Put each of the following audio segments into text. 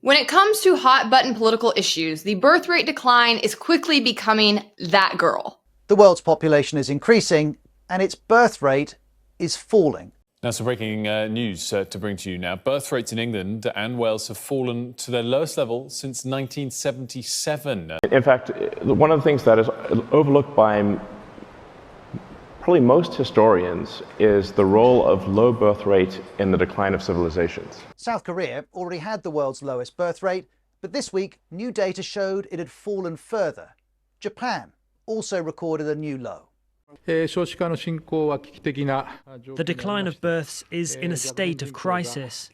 When it comes to hot-button political issues, the birth rate decline is quickly becoming that girl. The world's population is increasing, and its birth rate is falling. Now, some breaking news to bring to you now. Birth rates in England and Wales have fallen to their lowest level since 1977. In fact, one of the things that is overlooked by probably most historians is the role of low birth rate in the decline of civilizations. South Korea already had the world's lowest birth rate, but this week, new data showed it had fallen further. Japan also recorded a new low. The decline of births is in a state of crisis.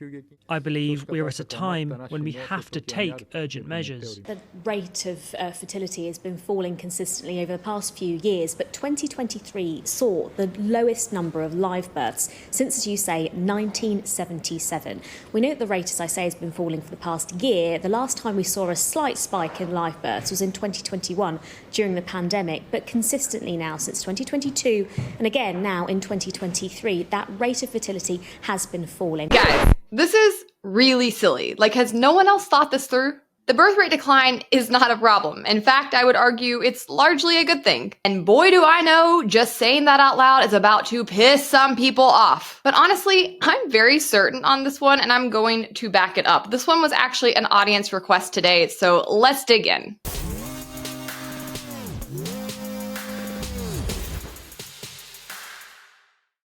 I believe we are at a time when we have to take urgent measures. The rate of fertility has been falling consistently over the past few years, but 2023 saw the lowest number of live births since, as you say, 1977. We know that the rate, as I say, has been falling for the past year. The last time we saw a slight spike in live births was in 2021 during the pandemic, but consistently now since 2022 and again now in 2023, that rate of fertility has been falling. Guys, this is really silly. Like, has no one else thought this through? The birth rate decline is not a problem. In fact, I would argue it's largely a good thing. And boy, do I know, just saying that out loud is about to piss some people off. But honestly, I'm very certain on this one, and I'm going to back it up. This one was actually an audience request today, so let's dig in.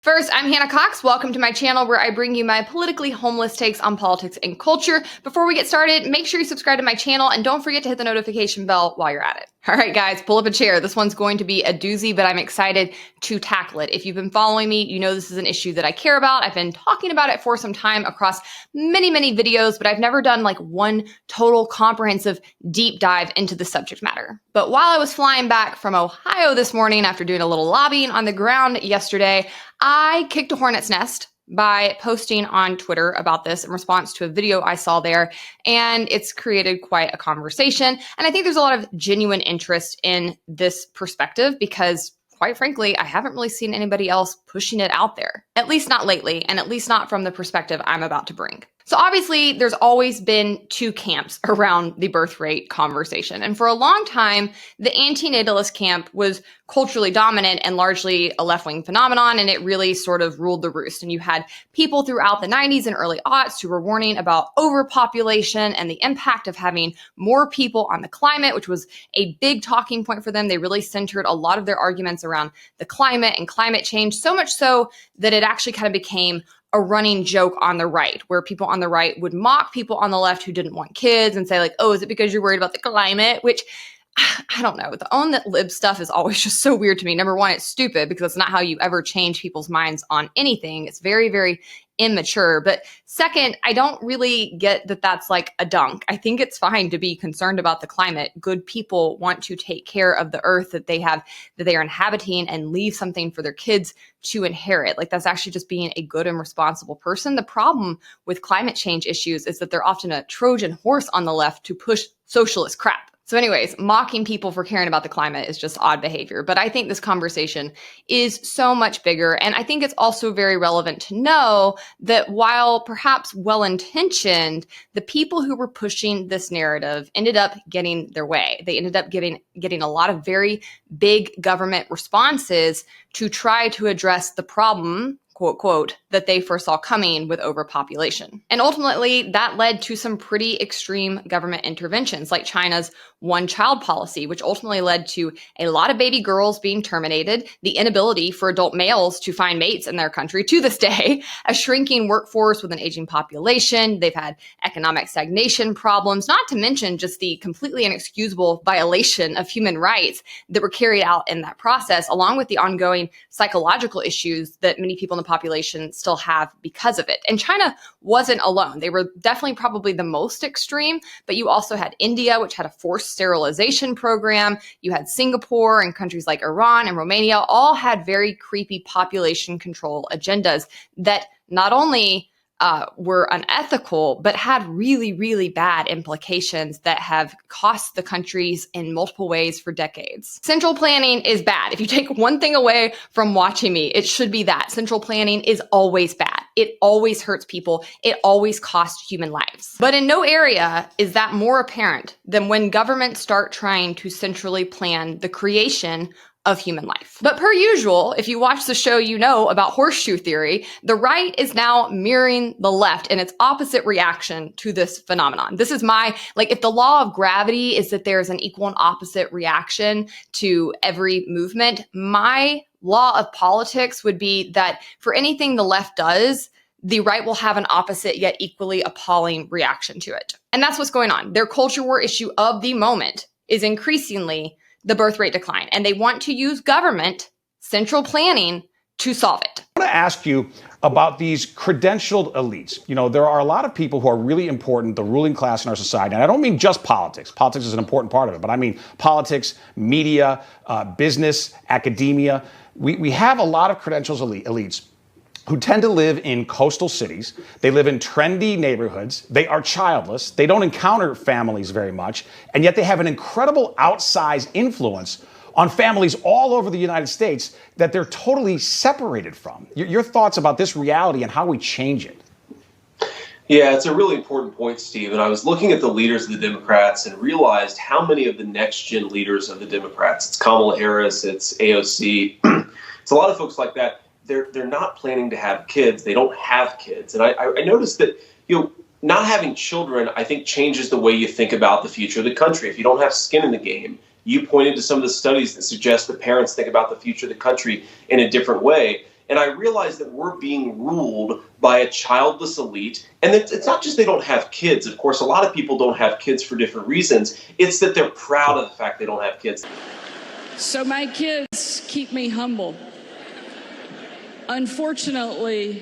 First, I'm Hannah Cox. Welcome to my channel where I bring you my politically homeless takes on politics and culture. Before we get started, make sure you subscribe to my channel and don't forget to hit the notification bell while you're at it. All right, guys, pull up a chair. This one's going to be a doozy, but I'm excited to tackle it. If you've been following me, you know this is an issue that I care about. I've been talking about it for some time across many videos, but I've never done like one total comprehensive deep dive into the subject matter. But while I was flying back from Ohio this morning after doing a little lobbying on the ground yesterday, I kicked a hornet's nest by posting on Twitter about this in response to a video I saw there, and it's created quite a conversation. And I think there's a lot of genuine interest in this perspective because, quite frankly, I haven't really seen anybody else pushing it out there, at least not lately, and at least not from the perspective I'm about to bring. So obviously, there's always been two camps around the birth rate conversation. And for a long time, the anti-natalist camp was culturally dominant and largely a left-wing phenomenon, and it really sort of ruled the roost. And you had people throughout the 90s and early aughts who were warning about overpopulation and the impact of having more people on the climate, which was a big talking point for them. They really centered a lot of their arguments around the climate and climate change, so much so that it actually kind of became a running joke on the right, where people on the right would mock people on the left who didn't want kids and say like, oh, is it because you're worried about the climate? Which, I don't know. The own that lib stuff is always just so weird to me. Number one, it's stupid because that's not how you ever change people's minds on anything. It's very immature. But second, I don't really get that that's like a dunk. I think it's fine to be concerned about the climate. Good people want to take care of the earth that they are inhabiting and leave something for their kids to inherit. Like, that's actually just being a good and responsible person. The problem with climate change issues is that they're often a Trojan horse on the left to push socialist crap. So anyways, mocking people for caring about the climate is just odd behavior. But I think this conversation is so much bigger. And I think it's also very relevant to know that while perhaps well-intentioned, the people who were pushing this narrative ended up getting their way. They ended up getting a lot of very big government responses to try to address the problem, quote, that they foresaw coming with overpopulation. And ultimately, that led to some pretty extreme government interventions, like China's one-child policy, which ultimately led to a lot of baby girls being terminated, the inability for adult males to find mates in their country to this day, a shrinking workforce with an aging population. They've had economic stagnation problems, not to mention just the completely inexcusable violation of human rights that were carried out in that process, along with the ongoing psychological issues that many people in the population still have because of it. And China wasn't alone. They were definitely probably the most extreme, but you also had India, which had a forced sterilization program. You had Singapore and countries like Iran and Romania all had very creepy population control agendas that not only were unethical, but had really, really bad implications that have cost the countries in multiple ways for decades. Central planning is bad. If you take one thing away from watching me, it should be that. Central planning is always bad. It always hurts people. It always costs human lives. But in no area is that more apparent than when governments start trying to centrally plan the creation of human life. But per usual, if you watch the show, you know about horseshoe theory. The right is now mirroring the left in its opposite reaction to this phenomenon. This is if the law of gravity is that there's an equal and opposite reaction to every movement, my law of politics would be that for anything the left does, the right will have an opposite yet equally appalling reaction to it. And that's what's going on. Their culture war issue of the moment is increasingly the birth rate decline, and they want to use government, central planning, to solve it. I want to ask you about these credentialed elites. You know, there are a lot of people who are really important, the ruling class in our society, and I don't mean just politics. Politics is an important part of it, but I mean politics, media, business, academia. We have a lot of credentials elites who tend to live in coastal cities. They live in trendy neighborhoods. They are childless. They don't encounter families very much. And yet they have an incredible outsized influence on families all over the United States that they're totally separated from. Your thoughts about this reality and how we change it? Yeah, it's a really important point, Steve. And I was looking at the leaders of the Democrats and realized how many of the next-gen leaders of the Democrats, it's Kamala Harris, it's AOC, it's a lot of folks like that. They're not planning to have kids. They don't have kids. And I noticed that, not having children, I think, changes the way you think about the future of the country. If you don't have skin in the game, you pointed to some of the studies that suggest that parents think about the future of the country in a different way. And I realized that we're being ruled by a childless elite. And it's not just they don't have kids. Of course, a lot of people don't have kids for different reasons. It's that they're proud of the fact they don't have kids. So my kids keep me humble. Unfortunately,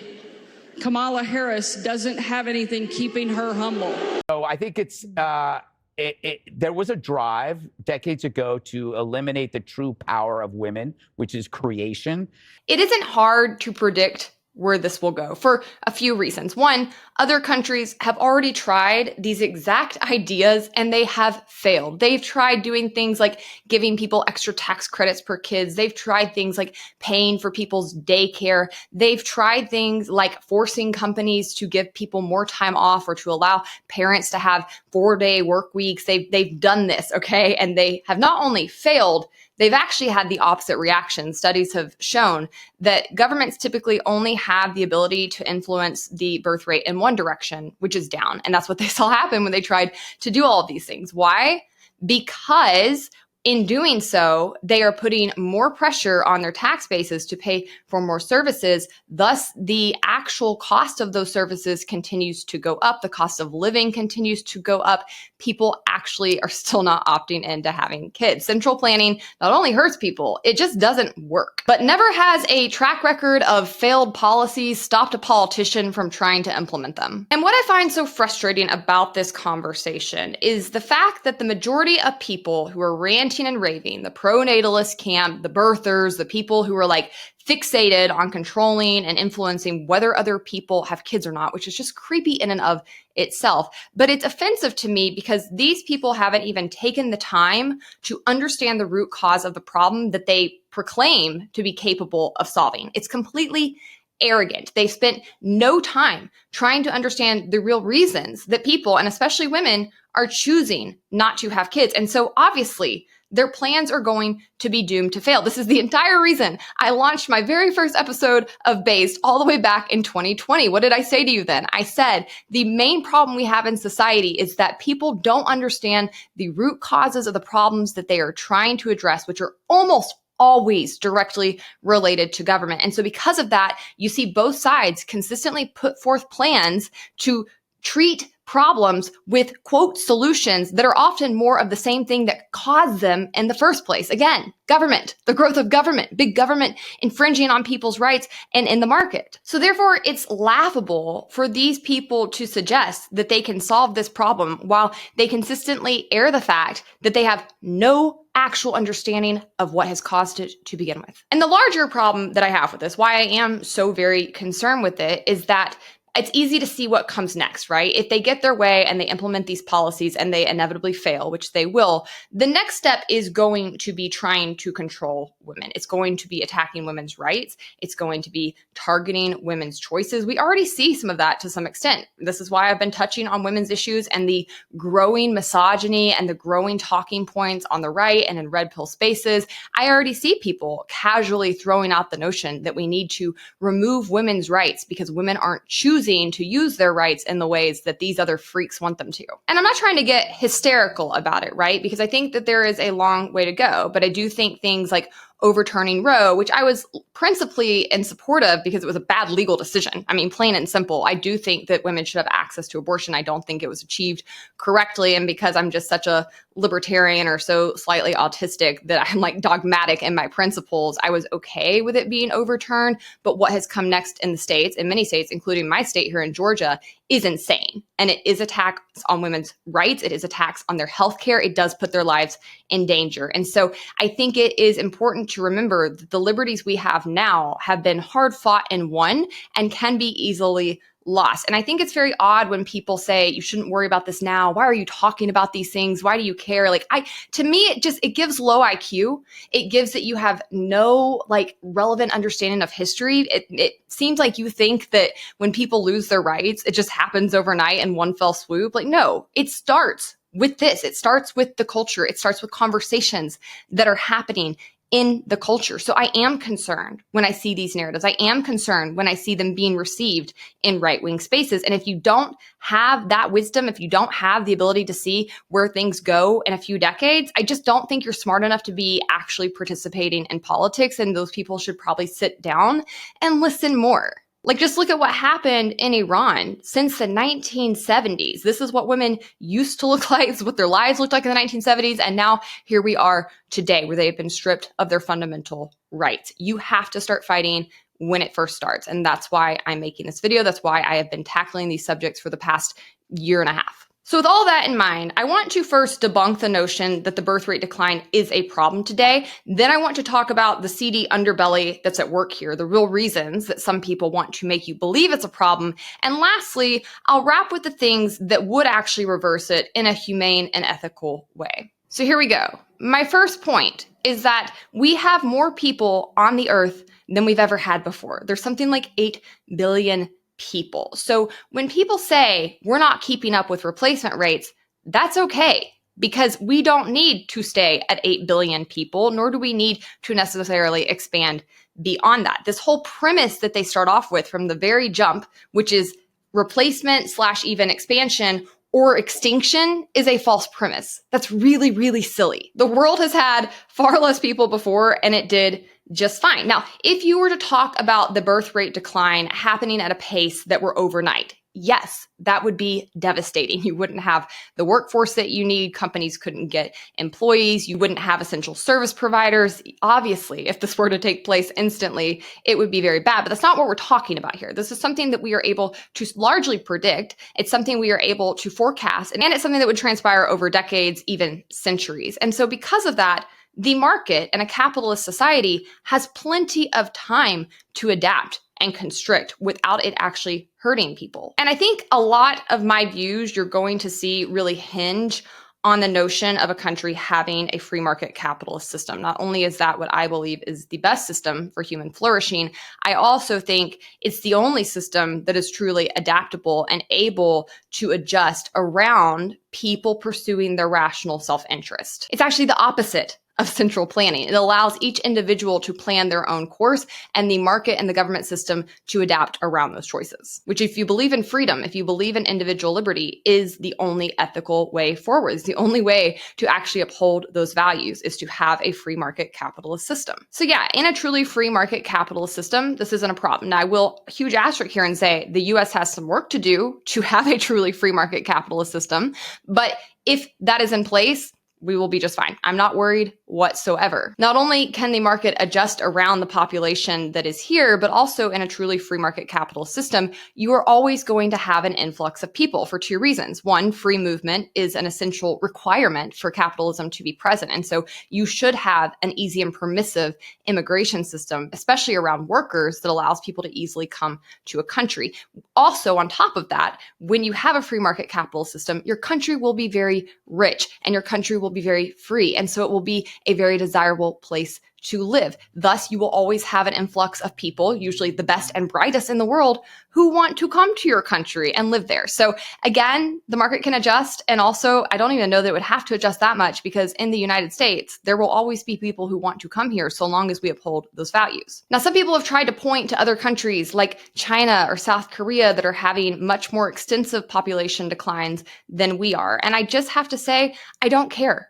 Kamala Harris doesn't have anything keeping her humble. So I think there was a drive decades ago to eliminate the true power of women, which is creation. It isn't hard to predict where this will go for a few reasons. One, other countries have already tried these exact ideas and they have failed. They've tried doing things like giving people extra tax credits per kids. They've tried things like paying for people's daycare. They've tried things like forcing companies to give people more time off or to allow parents to have 4-day work weeks. They've done this, okay? And they have not only failed, they've actually had the opposite reaction. Studies have shown that governments typically only have the ability to influence the birth rate in one direction, which is down. And that's what they saw happen when they tried to do all of these things. Why? Because in doing so, they are putting more pressure on their tax bases to pay for more services. Thus, the actual cost of those services continues to go up. The cost of living continues to go up. People actually are still not opting into having kids. Central planning not only hurts people, it just doesn't work. But never has a track record of failed policies stopped a politician from trying to implement them. And what I find so frustrating about this conversation is the fact that the majority of people who are ranting and raving, the pro-natalist camp, the birthers, the people who are like fixated on controlling and influencing whether other people have kids or not, which is just creepy in and of itself. But it's offensive to me because these people haven't even taken the time to understand the root cause of the problem that they proclaim to be capable of solving. It's completely arrogant. They've spent no time trying to understand the real reasons that people, and especially women, are choosing not to have kids. And so obviously, their plans are going to be doomed to fail. This is the entire reason I launched my very first episode of Based all the way back in 2020. What did I say to you then? I said, the main problem we have in society is that people don't understand the root causes of the problems that they are trying to address, which are almost always directly related to government. And so because of that, you see both sides consistently put forth plans to treat problems with, quote, solutions that are often more of the same thing that caused them in the first place. Again, government, the growth of government, big government infringing on people's rights and in the market. So therefore, it's laughable for these people to suggest that they can solve this problem while they consistently air the fact that they have no actual understanding of what has caused it to begin with. And the larger problem that I have with this, why I am so very concerned with it, is that it's easy to see what comes next, right? If they get their way and they implement these policies and they inevitably fail, which they will, the next step is going to be trying to control women. It's going to be attacking women's rights. It's going to be targeting women's choices. We already see some of that to some extent. This is why I've been touching on women's issues and the growing misogyny and the growing talking points on the right and in red pill spaces. I already see people casually throwing out the notion that we need to remove women's rights because women aren't choosing to use their rights in the ways that these other freaks want them to. And I'm not trying to get hysterical about it, right? Because I think that there is a long way to go, but I do think things like overturning Roe, which I was principally in support of because it was a bad legal decision. I mean, plain and simple. I do think that women should have access to abortion. I don't think it was achieved correctly. And because I'm just such a libertarian or so slightly autistic that I'm like dogmatic in my principles, I was okay with it being overturned. But what has come next in the states, in many states, including my state here in Georgia, is insane. And it is attacks on women's rights. It is attacks on their health care. It does put their lives in danger. And so I think it is important to remember that the liberties we have now have been hard fought and won and can be easily lost. And I think it's very odd when people say you shouldn't worry about this now. Why are you talking about these things? Why do you care? Like to me, it gives low IQ. It gives that you have no like relevant understanding of history. It seems like you think that when people lose their rights, it just happens overnight in one fell swoop. Like, no, it starts with this. It starts with the culture. It starts with conversations that are happening in the culture. So I am concerned when I see these narratives. I am concerned when I see them being received in right-wing spaces. And if you don't have that wisdom, if you don't have the ability to see where things go in a few decades, I just don't think you're smart enough to be actually participating in politics. And those people should probably sit down and listen more. Like, just look at what happened in Iran since the 1970s. This is what women used to look like. This is what their lives looked like in the 1970s. And now here we are today where they've been stripped of their fundamental rights. You have to start fighting when it first starts. And that's why I'm making this video. That's why I have been tackling these subjects for the past year and a half. So with all that in mind, I want to first debunk the notion that the birth rate decline is a problem today. Then I want to talk about the seedy underbelly that's at work here, the real reasons that some people want to make you believe it's a problem. And lastly, I'll wrap with the things that would actually reverse it in a humane and ethical way. So here we go. My first point is that we have more people on the earth than we've ever had before. There's something like 8 billion people. So when people say we're not keeping up with replacement rates, that's okay, because we don't need to stay at 8 billion people, nor do we need to necessarily expand beyond that. This whole premise that they start off with from the very jump, which is replacement / even expansion or extinction, is a false premise. That's really, really silly. The world has had far less people before, and it did just fine. Now, if you were to talk about the birth rate decline happening at a pace that were overnight, yes, that would be devastating. You wouldn't have the workforce that you need. Companies couldn't get employees. You wouldn't have essential service providers. Obviously, if this were to take place instantly, it would be very bad. But that's not what we're talking about here. This is something that we are able to largely predict. It's something we are able to forecast. And it's something that would transpire over decades, even centuries. And so because of that, the market and a capitalist society has plenty of time to adapt and constrict without it actually hurting people. And I think a lot of my views you're going to see really hinge on the notion of a country having a free market capitalist system. Not only is that what I believe is the best system for human flourishing, I also think it's the only system that is truly adaptable and able to adjust around people pursuing their rational self-interest. It's actually the opposite of central planning. It allows each individual to plan their own course and the market and the government system to adapt around those choices, which, if you believe in freedom, if you believe in individual liberty, is the only ethical way forward. It's the only way to actually uphold those values, is to have a free market capitalist system. So yeah, in a truly free market capitalist system, this isn't a problem. Now, I will huge asterisk here and say the US has some work to do to have a truly free market capitalist system. But if that is in place, We will be just fine. I'm not worried whatsoever. Not only can the market adjust around the population that is here, but also in a truly free market capitalist system, you are always going to have an influx of people for two reasons. One, free movement is an essential requirement for capitalism to be present. And so you should have an easy and permissive immigration system, especially around workers, that allows people to easily come to a country. Also, on top of that, when you have a free market capitalist system, your country will be very rich and your country will be very free. And so it will be a very desirable place to live. Thus, you will always have an influx of people, usually the best and brightest in the world, who want to come to your country and live there. So again, the market can adjust. And also, I don't even know that it would have to adjust that much, because in the United States, there will always be people who want to come here so long as we uphold those values. Now, some people have tried to point to other countries like China or South Korea that are having much more extensive population declines than we are. And I just have to say, I don't care.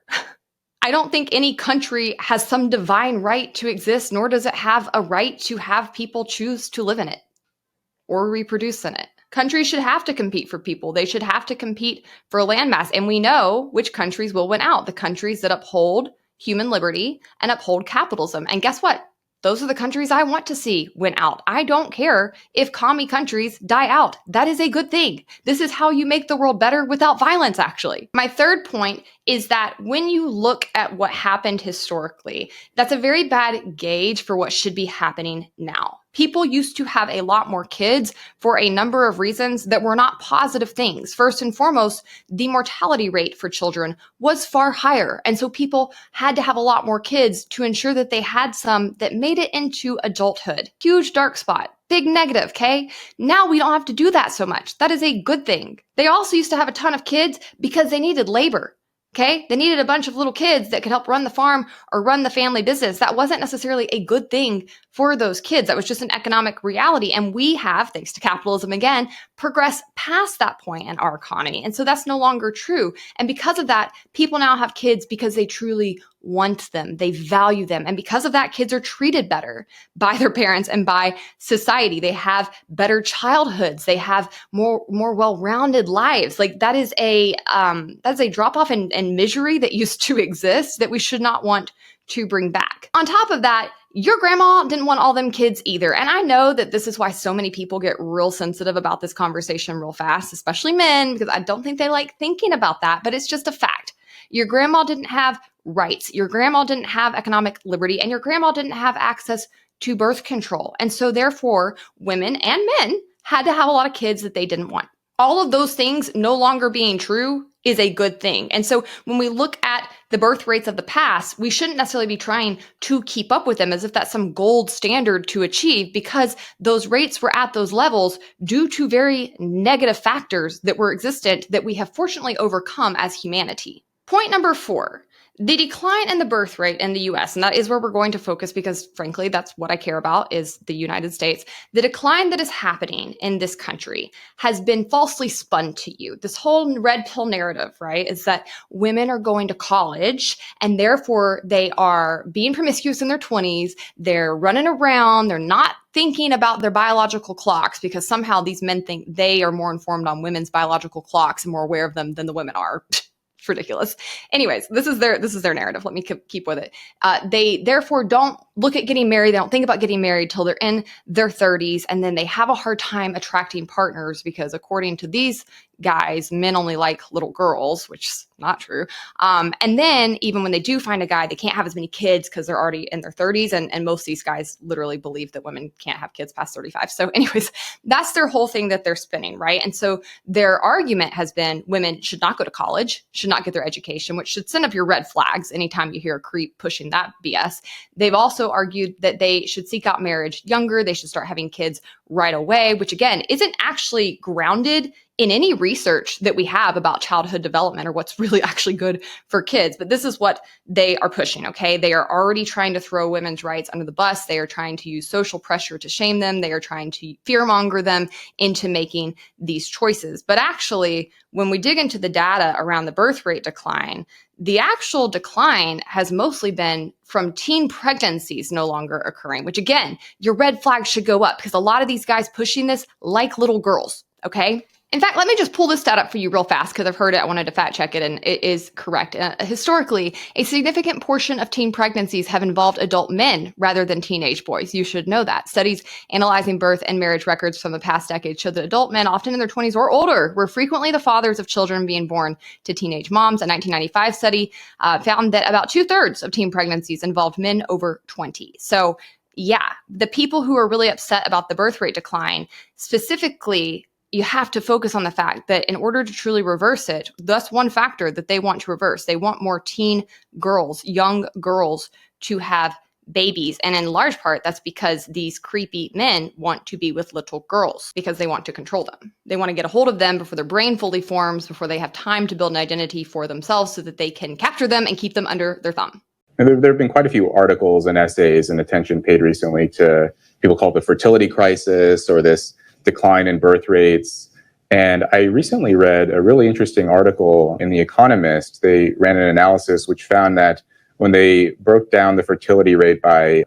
I don't think any country has some divine right to exist, nor does it have a right to have people choose to live in it or reproduce in it. Countries should have to compete for people. They should have to compete for landmass. And we know which countries will win out: the countries that uphold human liberty and uphold capitalism. And guess what? Those are the countries I want to see win out. I don't care if commie countries die out. That is a good thing. This is how you make the world better without violence, actually. My third point is that when you look at what happened historically, that's a very bad gauge for what should be happening now. People used to have a lot more kids for a number of reasons that were not positive things. First and foremost, the mortality rate for children was far higher. And so people had to have a lot more kids to ensure that they had some that made it into adulthood. Huge dark spot. Big negative, okay? Now we don't have to do that so much. That is a good thing. They also used to have a ton of kids because they needed labor. Okay, they needed a bunch of little kids that could help run the farm or run the family business. That wasn't necessarily a good thing for those kids. That was just an economic reality. And we have, thanks to capitalism again, progressed past that point in our economy. And so that's no longer true. And because of that, people now have kids because they truly want them. They value them. And because of that, kids are treated better by their parents and by society. They have better childhoods. They have more well-rounded lives. Like that is a drop off in misery that used to exist that we should not want to bring back. On top of that, your grandma didn't want all them kids either. And I know that this is why so many people get real sensitive about this conversation real fast, especially men, because I don't think they like thinking about that, but it's just a fact. Your grandma didn't have rights. Your grandma didn't have economic liberty, and your grandma didn't have access to birth control. And so therefore, women and men had to have a lot of kids that they didn't want. All of those things no longer being true is a good thing. And so when we look at the birth rates of the past, we shouldn't necessarily be trying to keep up with them as if that's some gold standard to achieve, because those rates were at those levels due to very negative factors that were existent that we have fortunately overcome as humanity. Point number 4. The decline in the birth rate in the US, and that is where we're going to focus because, frankly, that's what I care about, is the United States. The decline that is happening in this country has been falsely spun to you. This whole red pill narrative, right, is that women are going to college and therefore they are being promiscuous in their 20s. They're running around. They're not thinking about their biological clocks because somehow these men think they are more informed on women's biological clocks and more aware of them than the women are. It's ridiculous. Anyways, this is their narrative. Let me keep with it. They therefore don't look at getting married. They don't think about getting married till they're in their 30s. And then they have a hard time attracting partners because according to these guys, men only like little girls, which is not true. And then even when they do find a guy, they can't have as many kids because they're already in their 30s. And most of these guys literally believe that women can't have kids past 35. So anyways, that's their whole thing that they're spinning, right? And so their argument has been women should not go to college, should not get their education, which should send up your red flags anytime you hear a creep pushing that BS. They've also argued that they should seek out marriage younger. They should start having kids right away, which again, isn't actually grounded in any research that we have about childhood development or what's really actually good for kids. But this is what they are pushing, okay? They are already trying to throw women's rights under the bus. They are trying to use social pressure to shame them. They are trying to fearmonger them into making these choices. But actually, when we dig into the data around the birth rate decline, the actual decline has mostly been from teen pregnancies no longer occurring, which again, your red flags should go up because a lot of these guys pushing this like little girls, okay? In fact, let me just pull this stat up for you real fast because I've heard it. I wanted to fact check it, and it is correct. Historically, a significant portion of teen pregnancies have involved adult men rather than teenage boys. You should know that. Studies analyzing birth and marriage records from the past decade show that adult men, often in their 20s or older, were frequently the fathers of children being born to teenage moms. A 1995 study found that about 2/3 of teen pregnancies involved men over 20. So, yeah, the people who are really upset about the birth rate decline, specifically, you have to focus on the fact that in order to truly reverse it, that's one factor that they want to reverse. They want more teen girls, young girls, to have babies. And in large part, that's because these creepy men want to be with little girls because they want to control them. They want to get a hold of them before their brain fully forms, before they have time to build an identity for themselves so that they can capture them and keep them under their thumb. And there have been quite a few articles and essays and attention paid recently to people call it the fertility crisis or this decline in birth rates. And I recently read a really interesting article in The Economist. They ran an analysis which found that when they broke down the fertility rate by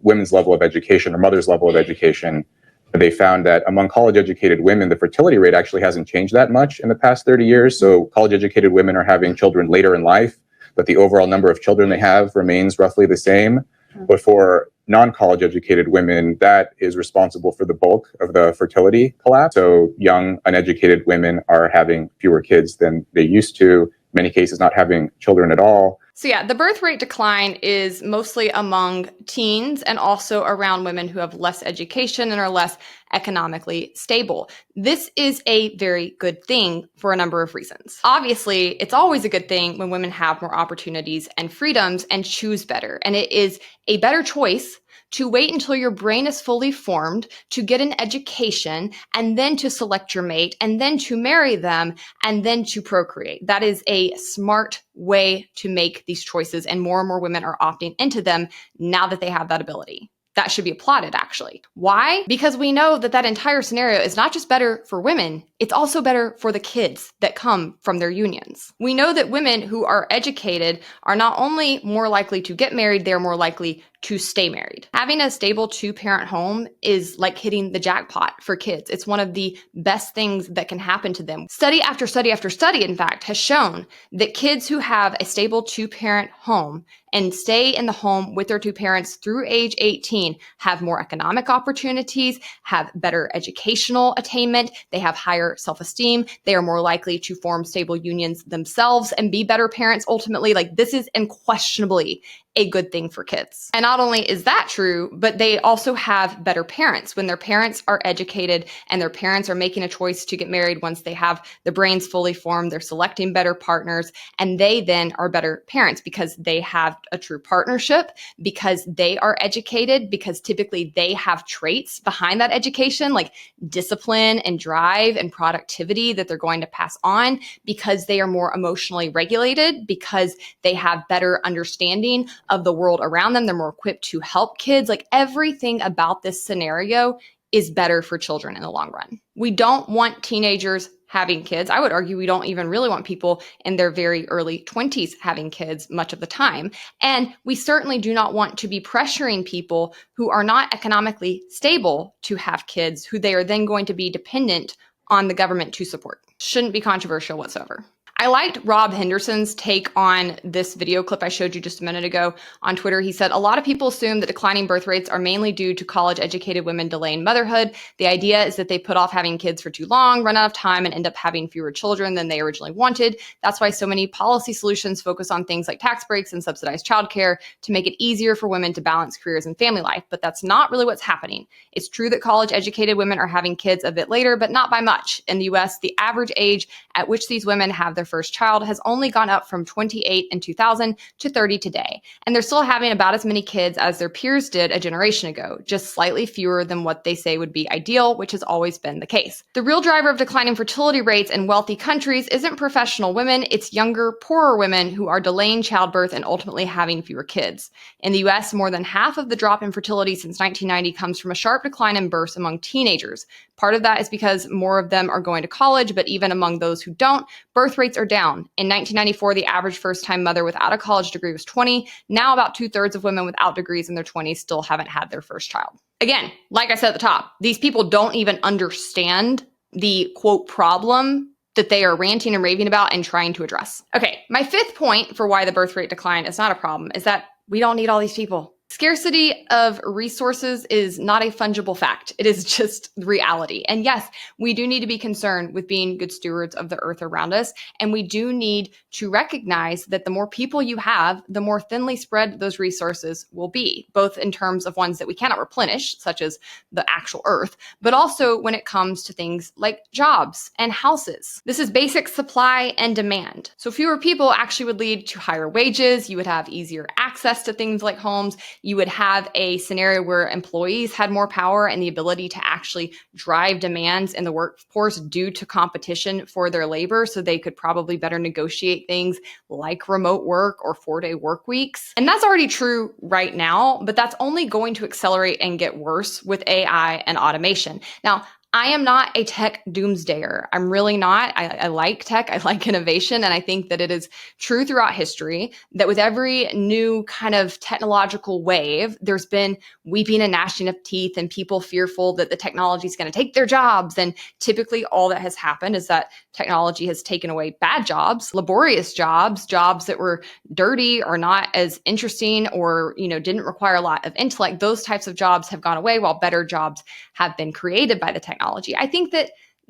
women's level of education or mother's level of education, they found that among college-educated women, the fertility rate actually hasn't changed that much in the past 30 years. So college-educated women are having children later in life, but the overall number of children they have remains roughly the same. But for non-college educated women, that is responsible for the bulk of the fertility collapse. So young, uneducated women are having fewer kids than they used to, in many cases not having children at all. So yeah, the birth rate decline is mostly among teens and also around women who have less education and are less economically stable. This is a very good thing for a number of reasons. Obviously, it's always a good thing when women have more opportunities and freedoms and choose better. And it is a better choice to wait until your brain is fully formed, to get an education, and then to select your mate, and then to marry them, and then to procreate. That is a smart way to make these choices, and more women are opting into them now that they have that ability. That should be applauded, actually. Why? Because we know that that entire scenario is not just better for women, it's also better for the kids that come from their unions. We know that women who are educated are not only more likely to get married, they're more likely to stay married. Having a stable two-parent home is like hitting the jackpot for kids. It's one of the best things that can happen to them. Study after study after study, in fact, has shown that kids who have a stable two-parent home and stay in the home with their two parents through age 18 have more economic opportunities, have better educational attainment, they have higher self-esteem, they are more likely to form stable unions themselves and be better parents ultimately. Like, this is unquestionably a good thing for kids. And not only is that true, but they also have better parents. When their parents are educated and their parents are making a choice to get married once they have the brains fully formed, they're selecting better partners, and they then are better parents because they have a true partnership, because they are educated, because typically they have traits behind that education, like discipline and drive and productivity that they're going to pass on, because they are more emotionally regulated, because they have better understanding of the world around them. They're more equipped to help kids. Like, everything about this scenario is better for children in the long run. We don't want teenagers having kids. I would argue we don't even really want people in their very early 20s having kids much of the time. And we certainly do not want to be pressuring people who are not economically stable to have kids, who they are then going to be dependent on the government to support. Shouldn't be controversial whatsoever. I liked Rob Henderson's take on this video clip I showed you just a minute ago on Twitter. He said, a lot of people assume that declining birth rates are mainly due to college-educated women delaying motherhood. The idea is that they put off having kids for too long, run out of time, and end up having fewer children than they originally wanted. That's why so many policy solutions focus on things like tax breaks and subsidized childcare to make it easier for women to balance careers and family life. But that's not really what's happening. It's true that college-educated women are having kids a bit later, but not by much. In the US, the average age at which these women have their first child has only gone up from 28 in 2000 to 30 today. And they're still having about as many kids as their peers did a generation ago, just slightly fewer than what they say would be ideal, which has always been the case. The real driver of declining fertility rates in wealthy countries isn't professional women, it's younger, poorer women who are delaying childbirth and ultimately having fewer kids. In the US, more than half of the drop in fertility since 1990 comes from a sharp decline in births among teenagers. Part of that is because more of them are going to college, but even among those who don't, birth rates are down. In 1994, the average first-time mother without a college degree was 20. Now about 2/3 of women without degrees in their 20s still haven't had their first child. Again, like I said at the top, these people don't even understand the quote problem that they are ranting and raving about and trying to address. Okay, my fifth point for why the birth rate decline is not a problem is that we don't need all these people. Scarcity of resources is not a fungible fact. It is just reality. And yes, we do need to be concerned with being good stewards of the earth around us. And we do need to recognize that the more people you have, the more thinly spread those resources will be, both in terms of ones that we cannot replenish, such as the actual earth, but also when it comes to things like jobs and houses. This is basic supply and demand. So fewer people actually would lead to higher wages. You would have easier access to things like homes. You would have a scenario where employees had more power and the ability to actually drive demands in the workforce due to competition for their labor. So they could probably better negotiate things like remote work or 4-day work weeks. And that's already true right now, but that's only going to accelerate and get worse with AI and automation. Now, I am not a tech doomsdayer. I'm really not. I like tech. I like innovation. And I think that it is true throughout history that with every new kind of technological wave, there's been weeping and gnashing of teeth and people fearful that the technology is going to take their jobs. And typically all that has happened is that technology has taken away bad jobs, laborious jobs, jobs that were dirty or not as interesting or, didn't require a lot of intellect. Those types of jobs have gone away while better jobs have been created by the technology. I think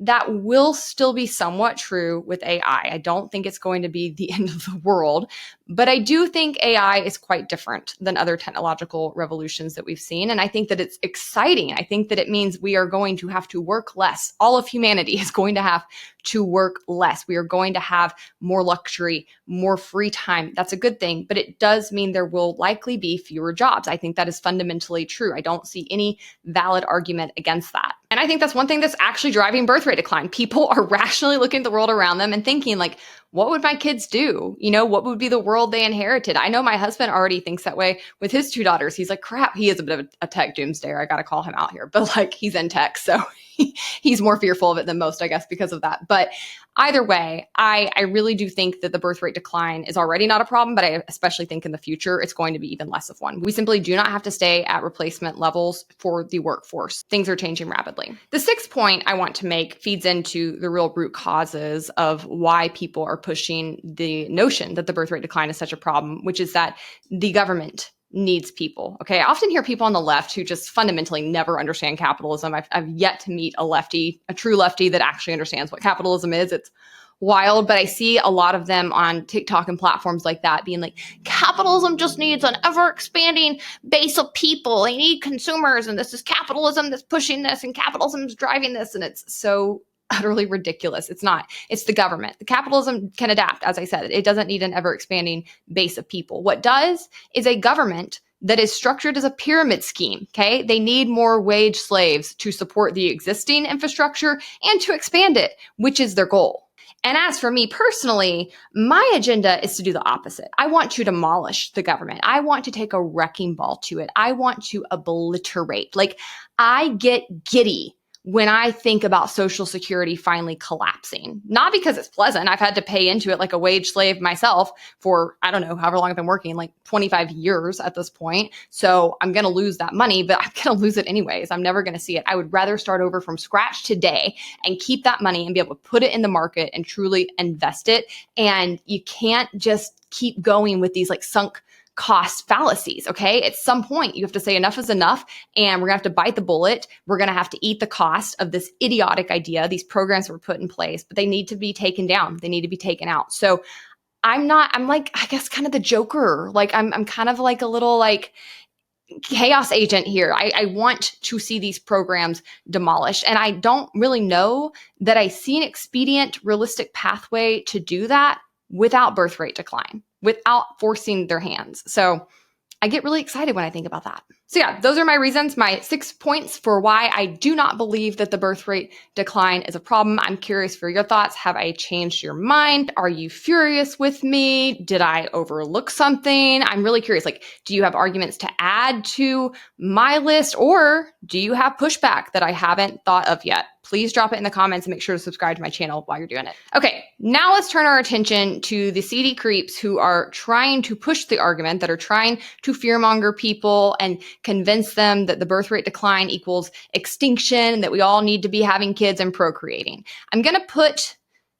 that will still be somewhat true with AI. I don't think it's going to be the end of the world, but I do think AI is quite different than other technological revolutions that we've seen. And I think that it's exciting. I think that it means we are going to have to work less. All of humanity is going to have to work less. We are going to have more luxury, more free time. That's a good thing, but it does mean there will likely be fewer jobs. I think that is fundamentally true. I don't see any valid argument against that. And I think that's one thing that's actually driving birth rate decline. People are rationally looking at the world around them and thinking like, what would my kids do? What would be the world they inherited? I know my husband already thinks that way with his 2 daughters. He's like, crap, he is a bit of a tech doomsdayer. I got to call him out here, but like he's in tech. So he's more fearful of it than most, I guess, because of that. But either way, I really do think that the birth rate decline is already not a problem, but I especially think in the future, it's going to be even less of one. We simply do not have to stay at replacement levels for the workforce. Things are changing rapidly. The sixth point I want to make feeds into the real root causes of why people are pushing the notion that the birth rate decline is such a problem, which is that the government needs people. Okay. I often hear people on the left who just fundamentally never understand capitalism. I've yet to meet a true lefty that actually understands what capitalism is. It's wild, but I see a lot of them on TikTok and platforms like that being like, capitalism just needs an ever expanding base of people. They need consumers. And this is capitalism that's pushing this and capitalism is driving this. And it's so utterly ridiculous. It's not. It's the government. The capitalism can adapt. As I said, it doesn't need an ever expanding base of people. What does is a government that is structured as a pyramid scheme. Okay. They need more wage slaves to support the existing infrastructure and to expand it, which is their goal. And as for me personally, my agenda is to do the opposite. I want to demolish the government. I want to take a wrecking ball to it. I want to obliterate. Like, I get giddy when I think about Social Security finally collapsing. Not because it's pleasant. I've had to pay into it like a wage slave myself for, I don't know, however long I've been working, like 25 years at this point. So I'm going to lose that money, but I'm going to lose it anyways. I'm never going to see it. I would rather start over from scratch today and keep that money and be able to put it in the market and truly invest it. And you can't just keep going with these like sunk cost fallacies. Okay. At some point you have to say enough is enough and we're gonna have to bite the bullet. We're going to have to eat the cost of this idiotic idea. These programs were put in place, but they need to be taken down. They need to be taken out. So I'm like, I guess kind of the Joker. Like I'm kind of like a little like chaos agent here. I want to see these programs demolished. And I don't really know that I see an expedient, realistic pathway to do that without birth rate decline, without forcing their hands. So I get really excited when I think about that. So yeah, those are my reasons, my 6 points for why I do not believe that the birth rate decline is a problem. I'm curious for your thoughts. Have I changed your mind? Are you furious with me? Did I overlook something? I'm really curious. Like, do you have arguments to add to my list, or do you have pushback that I haven't thought of yet? Please drop it in the comments and make sure to subscribe to my channel while you're doing it. Okay, now let's turn our attention to the seedy creeps who are trying to push the argument, that are trying to fearmonger people and convince them that the birth rate decline equals extinction, that we all need to be having kids and procreating. I'm going to put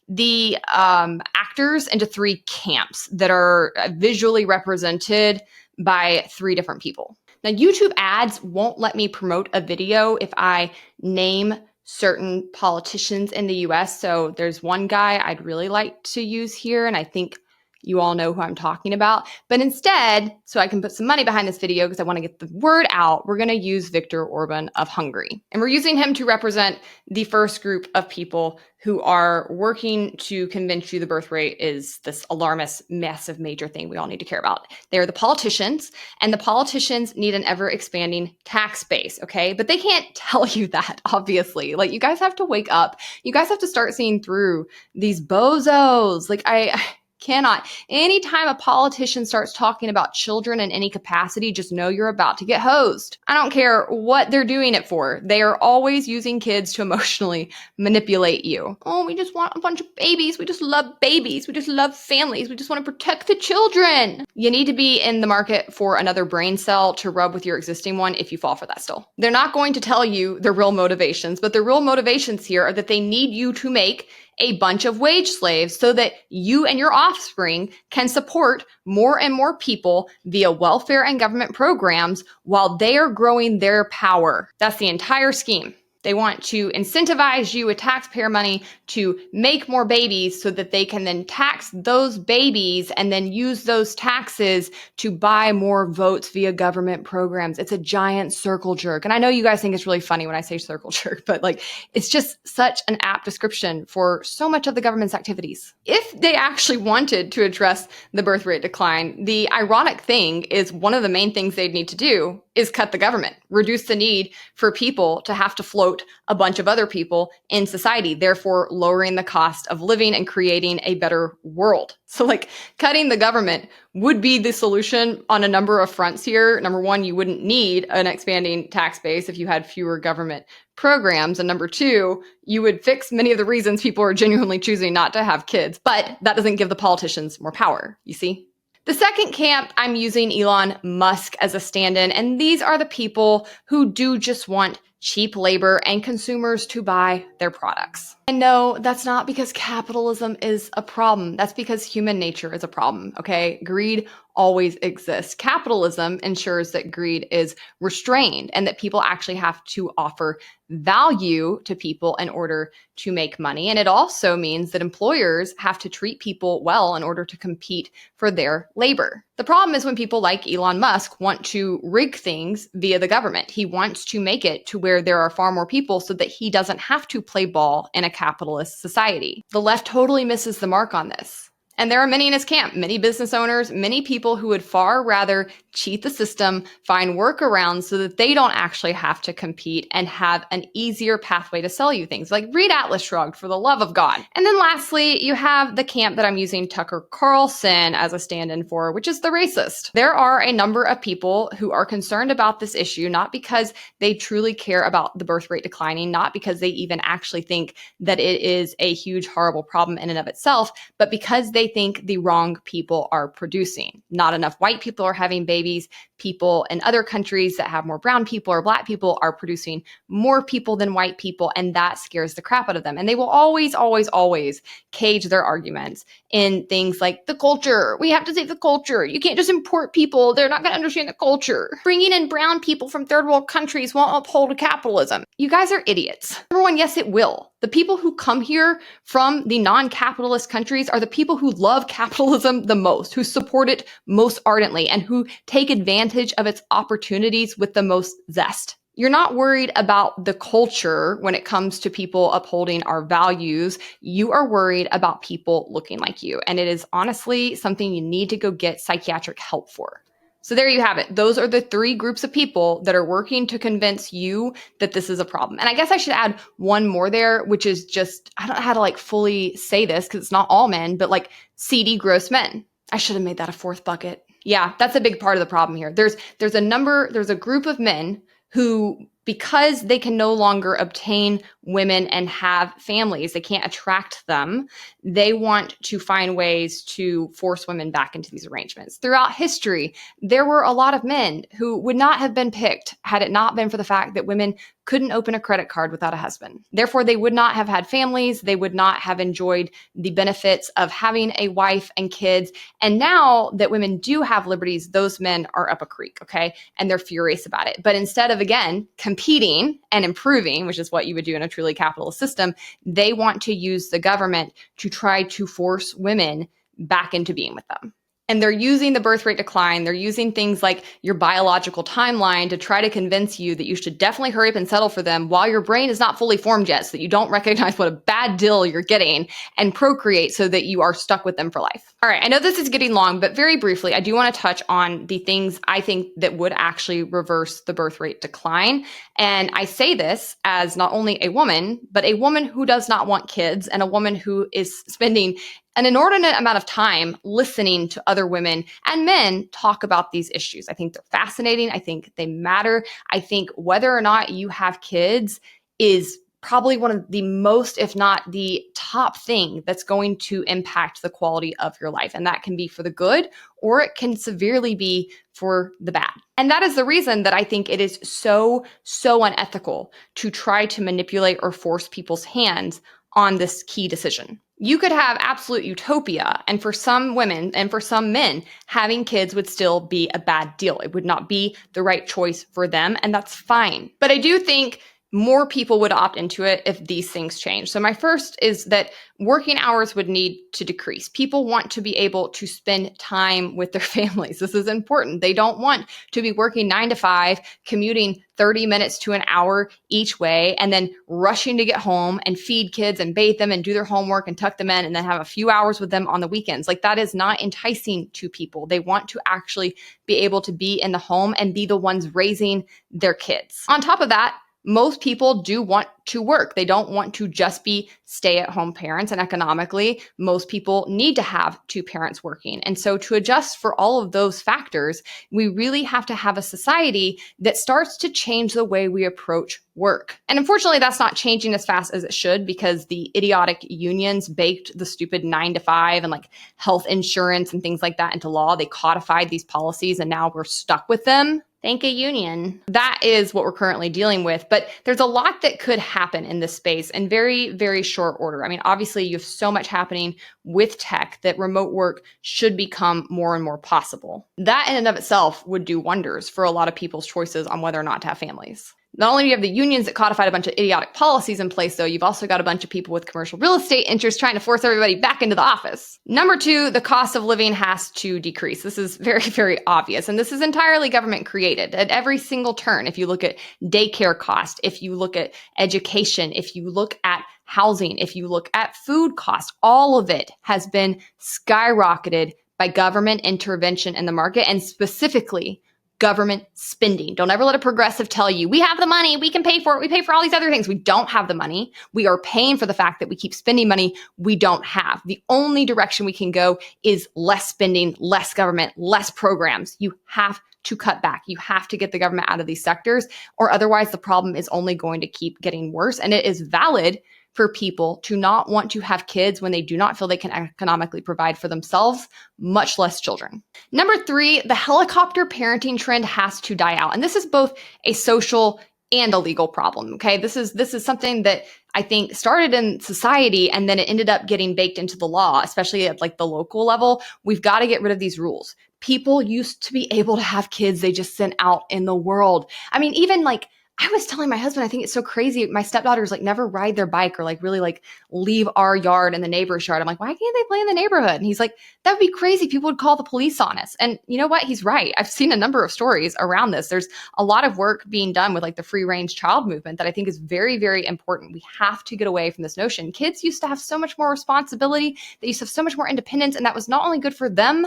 the actors into 3 camps that are visually represented by 3 different people. Now, YouTube ads won't let me promote a video if I name certain politicians in the US. So there's one guy I'd really like to use here, and I think you all know who I'm talking about. But instead, so I can put some money behind this video because I want to get the word out, we're going to use Viktor Orban of Hungary. And we're using him to represent the first group of people who are working to convince you the birth rate is this alarmist, massive, major thing we all need to care about. They're the politicians, and the politicians need an ever-expanding tax base, okay? But they can't tell you that, obviously. Like, you guys have to wake up. You guys have to start seeing through these bozos. Like, I cannot. Anytime a politician starts talking about children in any capacity, just know you're about to get hosed. I don't care what they're doing it for. They are always using kids to emotionally manipulate you. Oh, we just want a bunch of babies. We just love babies. We just love families. We just want to protect the children. You need to be in the market for another brain cell to rub with your existing one if you fall for that still. They're not going to tell you their real motivations, but their real motivations here are that they need you to make a bunch of wage slaves so that you and your offspring can support more and more people via welfare and government programs while they are growing their power. That's the entire scheme. They want to incentivize you with taxpayer money to make more babies so that they can then tax those babies and then use those taxes to buy more votes via government programs. It's a giant circle jerk. And I know you guys think it's really funny when I say circle jerk, but like, it's just such an apt description for so much of the government's activities. If they actually wanted to address the birth rate decline, the ironic thing is one of the main things they'd need to do is cut the government, reduce the need for people to have to float a bunch of other people in society, therefore lowering the cost of living and creating a better world. So like cutting the government would be the solution on a number of fronts here. Number one, you wouldn't need an expanding tax base if you had fewer government programs. And number two, you would fix many of the reasons people are genuinely choosing not to have kids, but that doesn't give the politicians more power, you see? The second camp, I'm using Elon Musk as a stand-in, and these are the people who do just want cheap labor and consumers to buy their products. And no, that's not because capitalism is a problem. That's because human nature is a problem, okay? Greed always exists. Capitalism ensures that greed is restrained and that people actually have to offer value to people in order to make money. And it also means that employers have to treat people well in order to compete for their labor. The problem is when people like Elon Musk want to rig things via the government. He wants to make it to where there are far more people so that he doesn't have to play ball in a capitalist society. The left totally misses the mark on this. And there are many in his camp, many business owners, many people who would far rather cheat the system, find workarounds so that they don't actually have to compete and have an easier pathway to sell you things. Like read Atlas Shrugged, for the love of God. And then lastly, you have the camp that I'm using Tucker Carlson as a stand-in for, which is the racist. There are a number of people who are concerned about this issue, not because they truly care about the birth rate declining, not because they even actually think that it is a huge, horrible problem in and of itself, but because they think the wrong people are producing. Not enough white people are having babies. People in other countries that have more brown people or black people are producing more people than white people, and that scares the crap out of them. And they will always, always, always cage their arguments in things like the culture. We have to save the culture. You can't just import people. They're not going to understand the culture. Bringing in brown people from third world countries won't uphold capitalism. You guys are idiots. Number one, yes, it will. The people who come here from the non-capitalist countries are the people who love capitalism the most, who support it most ardently, and who take advantage of its opportunities with the most zest. You're not worried about the culture when it comes to people upholding our values. You are worried about people looking like you. And it is honestly something you need to go get psychiatric help for. So there you have it. Those are the 3 groups of people that are working to convince you that this is a problem. And I guess I should add one more there, which is just, I don't know how to like fully say this because it's not all men, but like seedy, gross men. I should have made that a 4th bucket. Yeah, that's a big part of the problem here. There's a group of men who because they can no longer obtain women and have families, they can't attract them, they want to find ways to force women back into these arrangements. Throughout history, there were a lot of men who would not have been picked had it not been for the fact that women couldn't open a credit card without a husband. Therefore, they would not have had families. They would not have enjoyed the benefits of having a wife and kids. And now that women do have liberties, those men are up a creek, okay? And they're furious about it. But instead of, again, competing and improving, which is what you would do in a truly capitalist system, they want to use the government to try to force women back into being with them. And they're using the birth rate decline. They're using things like your biological timeline to try to convince you that you should definitely hurry up and settle for them while your brain is not fully formed yet, so that you don't recognize what a bad deal you're getting and procreate so that you are stuck with them for life. All right, I know this is getting long, but very briefly, I do want to touch on the things I think that would actually reverse the birth rate decline. And I say this as not only a woman, but a woman who does not want kids and a woman who is spending an inordinate amount of time listening to other women and men talk about these issues. I think they're fascinating. I think they matter. I think whether or not you have kids is probably one of the most, if not the top thing that's going to impact the quality of your life. And that can be for the good, or it can severely be for the bad. And that is the reason that I think it is so unethical to try to manipulate or force people's hands on this key decision. You could have absolute utopia, and for some women and for some men, having kids would still be a bad deal. It would not be the right choice for them, and that's fine. But I do think more people would opt into it if these things change. So my first is that working hours would need to decrease. People want to be able to spend time with their families. This is important. They don't want to be working 9 to 5, commuting 30 minutes to an hour each way, and then rushing to get home and feed kids and bathe them and do their homework and tuck them in and then have a few hours with them on the weekends. Like, that is not enticing to people. They want to actually be able to be in the home and be the ones raising their kids. On top of that, most people do want to work. They don't want to just be stay-at-home parents. And economically, most people need to have two parents working. And so to adjust for all of those factors, we really have to have a society that starts to change the way we approach work. And unfortunately, that's not changing as fast as it should, because the idiotic unions baked the stupid 9 to 5 and like health insurance and things like that into law. They codified these policies and now we're stuck with them. Thank a union. That is what we're currently dealing with. But there's a lot that could happen in this space in very, very short order. I mean, obviously, you have so much happening with tech that remote work should become more and more possible. That in and of itself would do wonders for a lot of people's choices on whether or not to have families. Not only do you have the unions that codified a bunch of idiotic policies in place, though, you've also got a bunch of people with commercial real estate interests trying to force everybody back into the office. Number 2, the cost of living has to decrease. This is very, very obvious. And this is entirely government created at every single turn. If you look at daycare cost, if you look at education, if you look at housing, if you look at food cost, all of it has been skyrocketed by government intervention in the market, and specifically government spending. Don't ever let a progressive tell you, we have the money, we can pay for it, we pay for all these other things. We don't have the money. We are paying for the fact that we keep spending money we don't have. The only direction we can go is less spending, less government, less programs. You have to cut back. You have to get the government out of these sectors, or otherwise the problem is only going to keep getting worse. And it is valid for people to not want to have kids when they do not feel they can economically provide for themselves, much less children. Number 3, the helicopter parenting trend has to die out. And this is both a social and a legal problem, okay? This is something that I think started in society and then it ended up getting baked into the law, especially at like the local level. We've got to get rid of these rules. People used to be able to have kids they just sent out in the world. I mean, even like, I was telling my husband, I think it's so crazy. My stepdaughters like never ride their bike or like really like leave our yard and the neighbor's yard. I'm like, why can't they play in the neighborhood? And he's like, that would be crazy. People would call the police on us. And you know what? He's right. I've seen a number of stories around this. There's a lot of work being done with like the free range child movement that I think is very, very important. We have to get away from this notion. Kids used to have so much more responsibility. They used to have so much more independence. And that was not only good for them,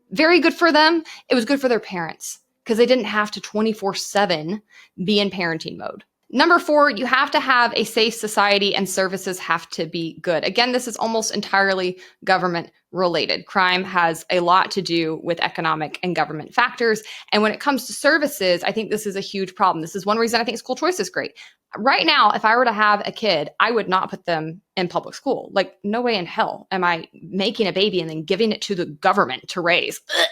very good for them, it was good for their parents, because they didn't have to 24/7 be in parenting mode. Number 4, you have to have a safe society and services have to be good. Again, this is almost entirely government related. Crime has a lot to do with economic and government factors. And when it comes to services, I think this is a huge problem. This is one reason I think school choice is great. Right now, if I were to have a kid, I would not put them in public school. Like, no way in hell am I making a baby and then giving it to the government to raise. Ugh.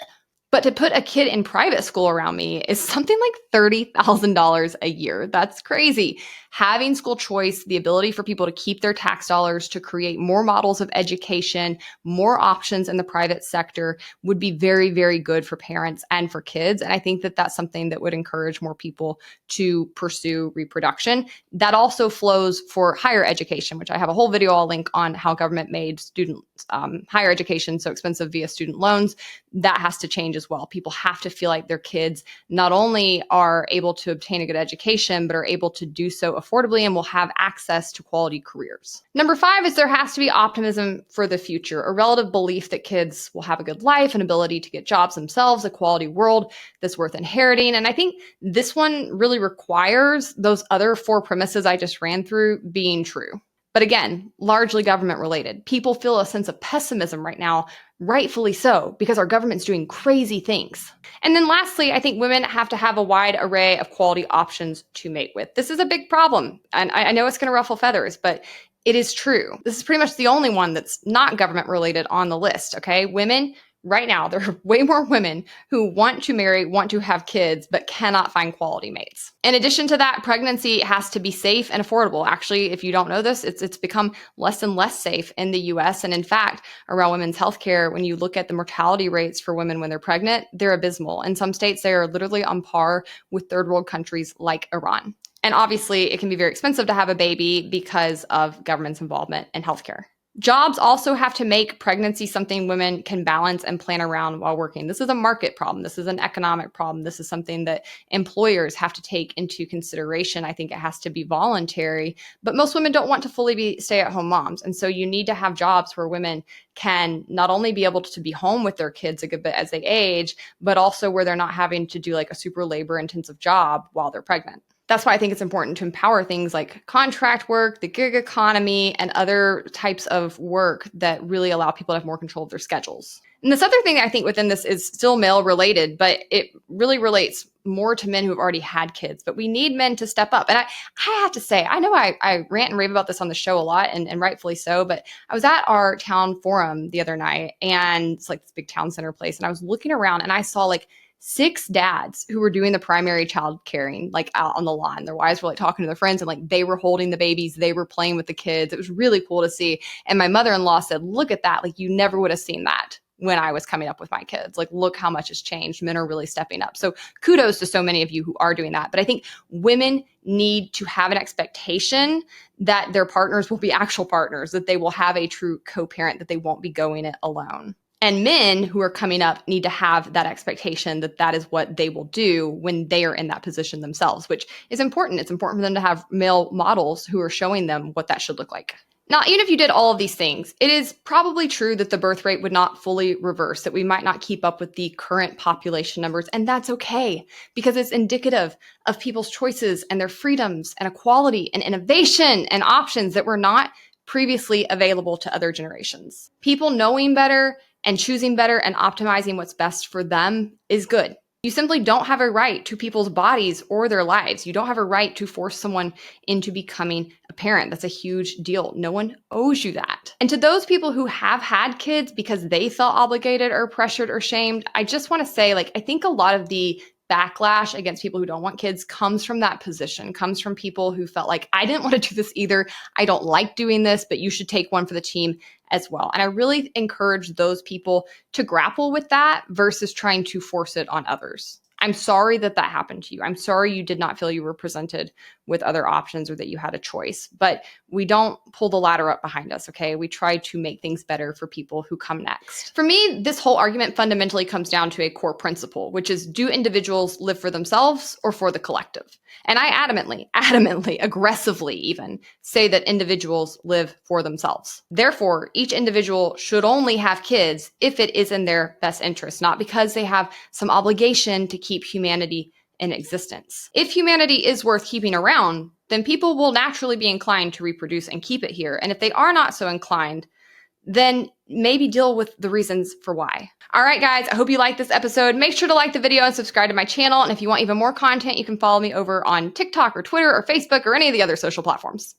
But to put a kid in private school around me is something like $30,000 a year. That's crazy. Having school choice, the ability for people to keep their tax dollars, to create more models of education, more options in the private sector would be very, very good for parents and for kids. And I think that that's something that would encourage more people to pursue reproduction. That also flows for higher education, which I have a whole video I'll link on how government made student higher education so expensive via student loans. That has to change as well. People have to feel like their kids not only are able to obtain a good education, but are able to do so affordably and will have access to quality careers. Number 5 is there has to be optimism for the future, a relative belief that kids will have a good life, an ability to get jobs themselves, a quality world that's worth inheriting. And I think this one really requires those other 4 premises I just ran through being true. But again, largely government related. People feel a sense of pessimism right now, rightfully so, because our government's doing crazy things. And then lastly, I think women have to have a wide array of quality options to mate with. This is a big problem. And I know it's going to ruffle feathers, but it is true. This is pretty much the only one that's not government related on the list, okay? Women, right now, there are way more women who want to marry, want to have kids, but cannot find quality mates. In addition to that, pregnancy has to be safe and affordable. Actually, if you don't know this, it's become less and less safe in the US. And in fact, around women's healthcare, when you look at the mortality rates for women when they're pregnant, they're abysmal. In some states, they are literally on par with third world countries like Iran. And obviously, it can be very expensive to have a baby because of government's involvement in healthcare. Jobs also have to make pregnancy something women can balance and plan around while working. This is a market problem. This is an economic problem. This is something that employers have to take into consideration. I think it has to be voluntary, but most women don't want to fully be stay-at-home moms. And so you need to have jobs where women can not only be able to be home with their kids a good bit as they age, but also where they're not having to do like a super labor-intensive job while they're pregnant. That's why I think it's important to empower things like contract work, the gig economy, and other types of work that really allow people to have more control of their schedules. And this other thing I think within this is still male related, but it really relates more to men who have already had kids. But we need men to step up. And I have to say, I know I rant and rave about this on the show a lot, and rightfully so, but I was at our town forum the other night, and it's like this big town center place, and I was looking around and I saw like 6 dads who were doing the primary child caring, like out on the lawn. Their wives were like talking to their friends and like they were holding the babies. They were playing with the kids. It was really cool to see. And my mother-in-law said, look at that. Like you never would have seen that when I was coming up with my kids. Like, look how much has changed. Men are really stepping up. So kudos to so many of you who are doing that. But I think women need to have an expectation that their partners will be actual partners, that they will have a true co-parent, that they won't be going it alone. And men who are coming up need to have that expectation that that is what they will do when they are in that position themselves, which is important. It's important for them to have male models who are showing them what that should look like. Now, even if you did all of these things, it is probably true that the birth rate would not fully reverse, that we might not keep up with the current population numbers. And that's okay, because it's indicative of people's choices and their freedoms and equality and innovation and options that were not previously available to other generations. People knowing better and choosing better and optimizing what's best for them is good. You simply don't have a right to people's bodies or their lives. You don't have a right to force someone into becoming a parent. That's a huge deal. No one owes you that. And to those people who have had kids because they felt obligated or pressured or shamed, I just want to say, like, I think a lot of the backlash against people who don't want kids comes from that position, comes from people who felt like, I didn't want to do this either. I don't like doing this, but you should take one for the team as well. And I really encourage those people to grapple with that versus trying to force it on others. I'm sorry that that happened to you. I'm sorry you did not feel you were presented with other options or that you had a choice, but we don't pull the ladder up behind us, okay? We try to make things better for people who come next. For me, this whole argument fundamentally comes down to a core principle, which is, do individuals live for themselves or for the collective? And I adamantly, aggressively even, say that individuals live for themselves. Therefore, each individual should only have kids if it is in their best interest, not because they have some obligation to keep humanity in existence. If humanity is worth keeping around, then people will naturally be inclined to reproduce and keep it here. And if they are not so inclined, then maybe deal with the reasons for why. All right, guys, I hope you liked this episode. Make sure to like the video and subscribe to my channel. And if you want even more content, you can follow me over on TikTok or Twitter or Facebook or any of the other social platforms.